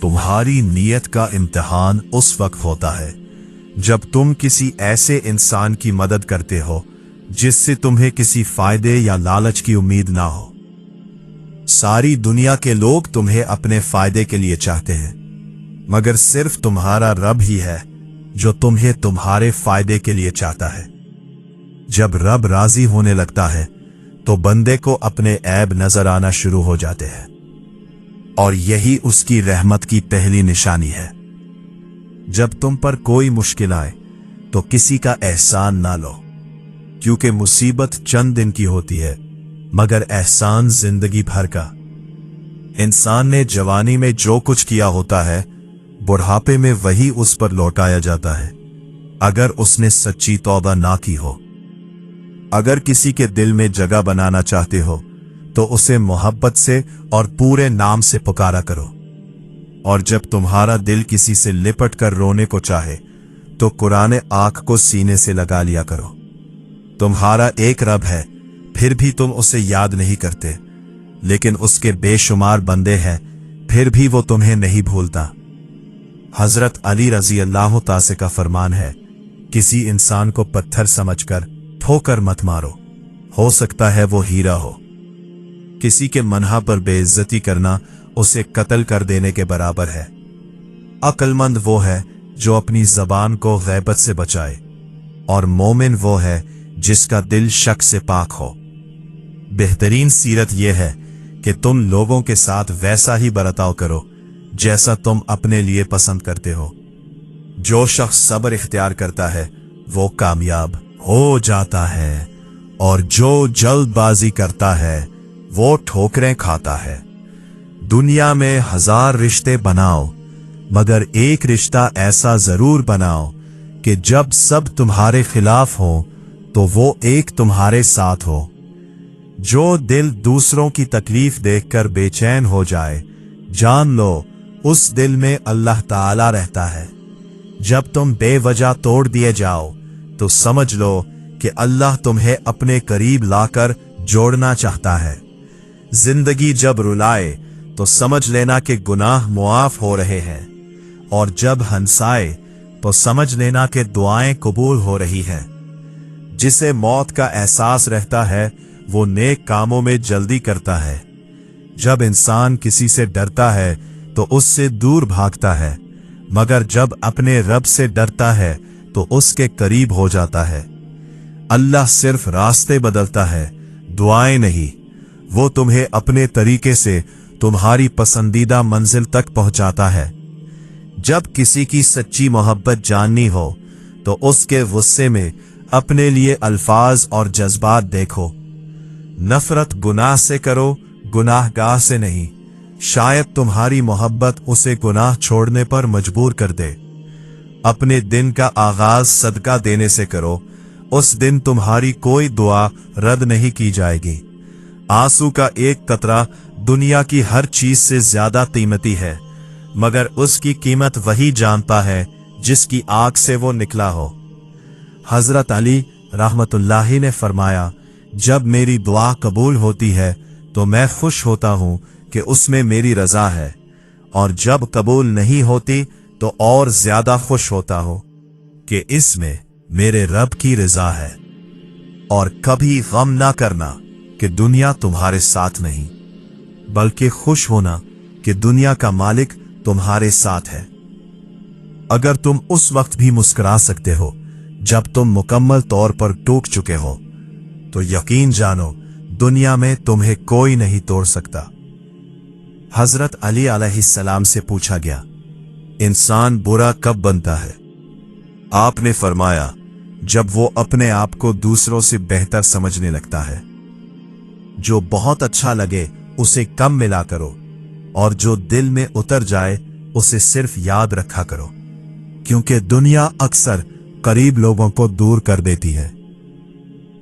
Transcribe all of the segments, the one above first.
तुम्हारी नीयत का इम्तिहान उस वक्त होता है जब तुम किसी ऐसे इंसान की मदद करते हो जिससे तुम्हें किसी फायदे या लालच की उम्मीद ना हो। सारी दुनिया के लोग तुम्हें अपने फायदे के लिए चाहते हैं, मगर सिर्फ तुम्हारा रब ही है जो तुम्हें तुम्हारे फायदे के लिए चाहता है। जब रब राजी होने लगता है तो बंदे को अपने ऐब नजर आना शुरू हो जाते हैं, और यही उसकी रहमत की पहली निशानी है। जब तुम पर कोई मुश्किल आए तो किसी का एहसान ना लो, क्योंकि मुसीबत चंद दिन की होती है मगर एहसान जिंदगी भर का। इंसान ने जवानी में जो कुछ किया होता है बुढ़ापे में वही उस पर लौटाया जाता है, अगर उसने सच्ची तौबा ना की हो। अगर किसी के दिल में जगह बनाना चाहते हो तो उसे मोहब्बत से और पूरे नाम से पुकारा करो, और जब तुम्हारा दिल किसी से लिपट कर रोने को चाहे तो कुरान आंख को सीने से लगा लिया करो। तुम्हारा एक रब है, फिर भी तुम उसे याद नहीं करते, लेकिन उसके बेशुमार बंदे हैं, फिर भी वो तुम्हें नहीं भूलता। हजरत अली रजी अल्लाह तासे का फरमान है, किसी इंसान को पत्थर समझकर ठोकर मत मारो, हो सकता है वो हीरा हो। किसी के मनहा पर बेइज्जती करना उसे कत्ल कर देने के बराबर है। अक्लमंद वो है जो अपनी जबान को गैबत से बचाए, और मोमिन वो है जिसका दिल शक से पाक हो। बेहतरीन सीरत यह है कि तुम लोगों के साथ वैसा ही बर्ताव करो जैसा तुम अपने लिए पसंद करते हो। जो शख्स सब्र इख्तियार करता है वो कामयाब हो जाता है, और जो जल्दबाजी करता है वो ठोकरें खाता है। दुनिया में 1000 रिश्ते बनाओ, मगर एक रिश्ता ऐसा जरूर बनाओ कि जब सब तुम्हारे खिलाफ हो तो वो एक तुम्हारे साथ हो। जो दिल दूसरों की तकलीफ देखकर बेचैन हो जाए, जान लो उस दिल में अल्लाह ताला रहता है। जब तुम बेवजह तोड़ दिए जाओ तो समझ लो कि अल्लाह तुम्हें अपने करीब लाकर जोड़ना चाहता है। जिंदगी जब रुलाए तो समझ लेना कि गुनाह मुआफ हो रहे हैं, और जब हंसाए तो समझ लेना कि दुआएं कबूल हो रही हैं। जिसे मौत का एहसास रहता है वो नेक कामों में जल्दी करता है। जब इंसान किसी से डरता है तो उससे दूर भागता है, मगर जब अपने रब से डरता है तो उसके करीब हो जाता है। अल्लाह सिर्फ रास्ते बदलता है, दुआएं नहीं। वो तुम्हें अपने तरीके से तुम्हारी पसंदीदा मंजिल तक पहुंचाता है। जब किसी की सच्ची मोहब्बत जाननी हो तो उसके गुस्से में अपने लिए अल्फाज और जज्बात देखो। नफरत गुनाह से करो, गुनाहगार से नहीं। शायद तुम्हारी मोहब्बत उसे गुनाह छोड़ने पर मजबूर कर दे। अपने दिन का आगाज सदका देने से करो, उस दिन तुम्हारी कोई दुआ रद्द नहीं की जाएगी। आंसू का एक कतरा दुनिया की हर चीज से ज्यादा कीमती है, मगर उसकी कीमत वही जानता है जिसकी आंख से वो निकला हो। हजरत अली रहमतुल्लाही ने फरमाया, जब मेरी दुआ कबूल होती है तो मैं खुश होता हूं कि उसमें मेरी रजा है, और जब कबूल नहीं होती तो और ज्यादा खुश होता हूं कि इसमें मेरे रब की रजा है। और कभी गम ना करना कि दुनिया तुम्हारे साथ नहीं, बल्कि खुश होना कि दुनिया का मालिक तुम्हारे साथ है। अगर तुम उस वक्त भी मुस्कुरा सकते हो जब तुम मुकम्मल तौर पर टूट चुके हो, तो यकीन जानो दुनिया में तुम्हें कोई नहीं तोड़ सकता। हजरत अली अलैहिस्सलाम से पूछा गया, इंसान बुरा कब बनता है? आपने फरमाया, जब वो अपने आप को दूसरों से बेहतर समझने लगता है। जो बहुत अच्छा लगे उसे कम मिला करो, और जो दिल में उतर जाए उसे सिर्फ याद रखा करो, क्योंकि दुनिया अक्सर करीब लोगों को दूर कर देती है।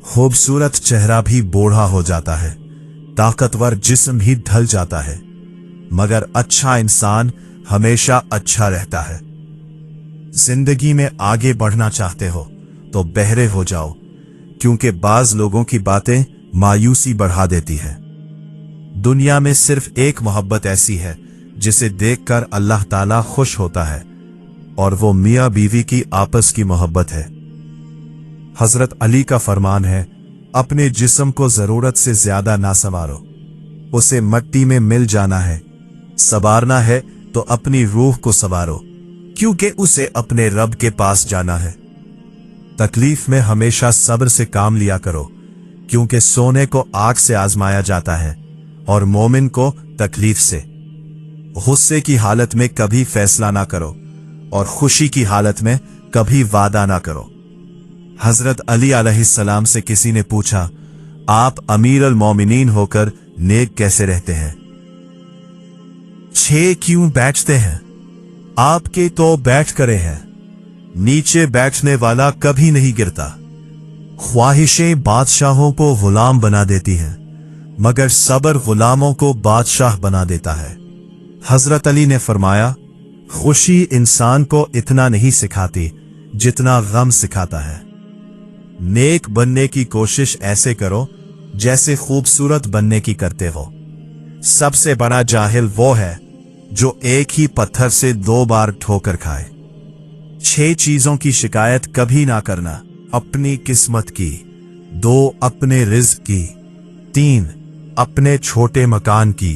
खूबसूरत चेहरा भी बूढ़ा हो जाता है, ताकतवर जिस्म भी ढल जाता है, मगर अच्छा इंसान हमेशा अच्छा रहता है। जिंदगी में आगे बढ़ना चाहते हो तो बहरे हो जाओ, क्योंकि बाज लोगों की बातें मायूसी बढ़ा देती है। दुनिया में सिर्फ एक मोहब्बत ऐसी है जिसे देखकर अल्लाह ताला खुश होता है, और वो मियाँ बीवी की आपस की मोहब्बत है। हजरत अली का फरमान है, अपने जिस्म को जरूरत से ज्यादा ना संवारो, उसे मट्टी में मिल जाना है। संवारना है तो अपनी रूह को संवारो, क्योंकि उसे अपने रब के पास जाना है। तकलीफ में हमेशा सब्र से काम लिया करो, क्योंकि सोने को आग से आजमाया जाता है और मोमिन को तकलीफ से। गुस्से की हालत में कभी फैसला ना करो और खुशी की हालत में कभी वादा ना करो। हजरत अली अलैहिस्सलाम से किसी ने पूछा, आप अमीर अल मोमिनीन होकर नेक कैसे रहते हैं? 6 क्यों बैठते हैं? आपके तो बैठ करे हैं, नीचे बैठने वाला कभी नहीं गिरता। ख्वाहिशें बादशाहों को गुलाम बना देती हैं, मगर सब्र गुलामों को बादशाह बना देता है। हजरत अली ने फरमाया, खुशी इंसान को इतना नहीं सिखाती जितना गम सिखाता है। नेक बनने की कोशिश ऐसे करो जैसे खूबसूरत बनने की करते हो। सबसे बड़ा जाहिल वो है जो एक ही पत्थर से 2 बार ठोकर खाए। 6 चीजों की शिकायत कभी ना करना, अपनी किस्मत की। 2 अपने रिज्क की। 3 अपने छोटे मकान की।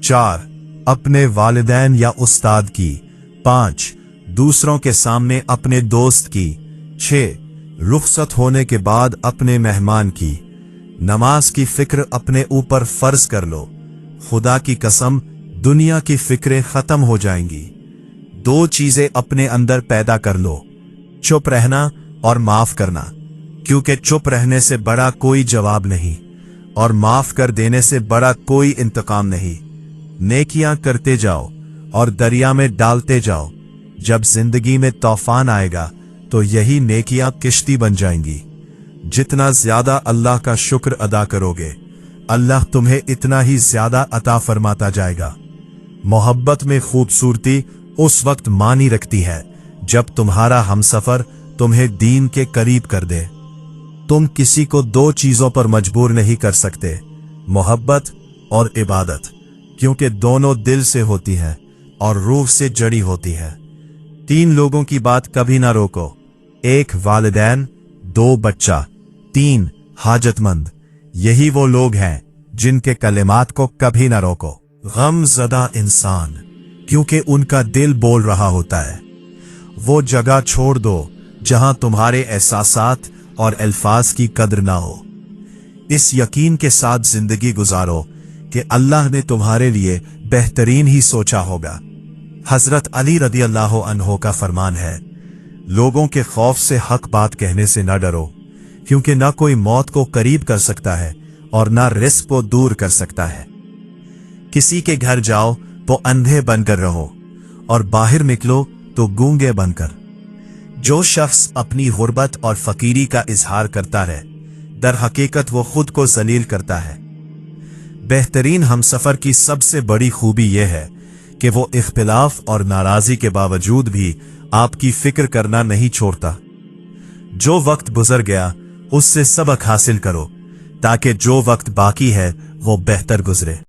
4 अपने वालिदैन या उस्ताद की। 5 दूसरों के सामने अपने दोस्त की। 6 रुखसत होने के बाद अपने मेहमान की। नमाज की फिक्र अपने ऊपर फर्ज कर लो, खुदा की कसम दुनिया की फिक्रें खत्म हो जाएंगी। 2 चीजें अपने अंदर पैदा कर लो, चुप रहना और माफ करना, क्योंकि चुप रहने से बड़ा कोई जवाब नहीं और माफ कर देने से बड़ा कोई इंतकाम नहीं। नेकियां करते जाओ और दरिया में डालते जाओ। जब जिंदगी में तूफान आएगा तो यही नेकियां किश्ती बन जाएंगी। जितना ज्यादा अल्लाह का शुक्र अदा करोगे, अल्लाह तुम्हें इतना ही ज्यादा अता फरमाता जाएगा। मोहब्बत में खूबसूरती उस वक्त मानी रखती है जब तुम्हारा हमसफर तुम्हें दीन के करीब कर दे। तुम किसी को 2 चीजों पर मजबूर नहीं कर सकते, मोहब्बत और इबादत, क्योंकि दोनों दिल से होती है और रूह से जड़ी होती है। 3 लोगों की बात कभी ना रोको, 1 वालिदैन, 2 बच्चा, 3 हाजतमंद। यही वो लोग हैं जिनके कलिमात को कभी ना रोको। गम ज़दा इंसान, क्योंकि उनका दिल बोल रहा होता है। वो जगह छोड़ दो जहां तुम्हारे एहसासात और अल्फाज की कद्र ना हो। इस यकीन के साथ जिंदगी गुजारो कि अल्लाह ने तुम्हारे लिए बेहतरीन ही सोचा होगा। हजरत अली रदी अल्लाह अन्हो का फरमान है, लोगों के खौफ से हक बात कहने से न डरो, क्योंकि ना कोई मौत को करीब कर सकता है और ना रिस्क को दूर कर सकता है। किसी के घर जाओ तो अंधे बनकर रहो और बाहर निकलो तो गूंगे बनकर। जो शख्स अपनी गुर्बत और फकीरी का इजहार करता है, दर हकीकत वो खुद को जलील करता है। बेहतरीन हमसफर की सबसे बड़ी खूबी यह है कि वो इख्तिलाफ और नाराजी के बावजूद भी आपकी फिक्र करना नहीं छोड़ता। जो वक्त गुजर गया उससे सबक हासिल करो, ताकि जो वक्त बाकी है वो बेहतर गुजरे।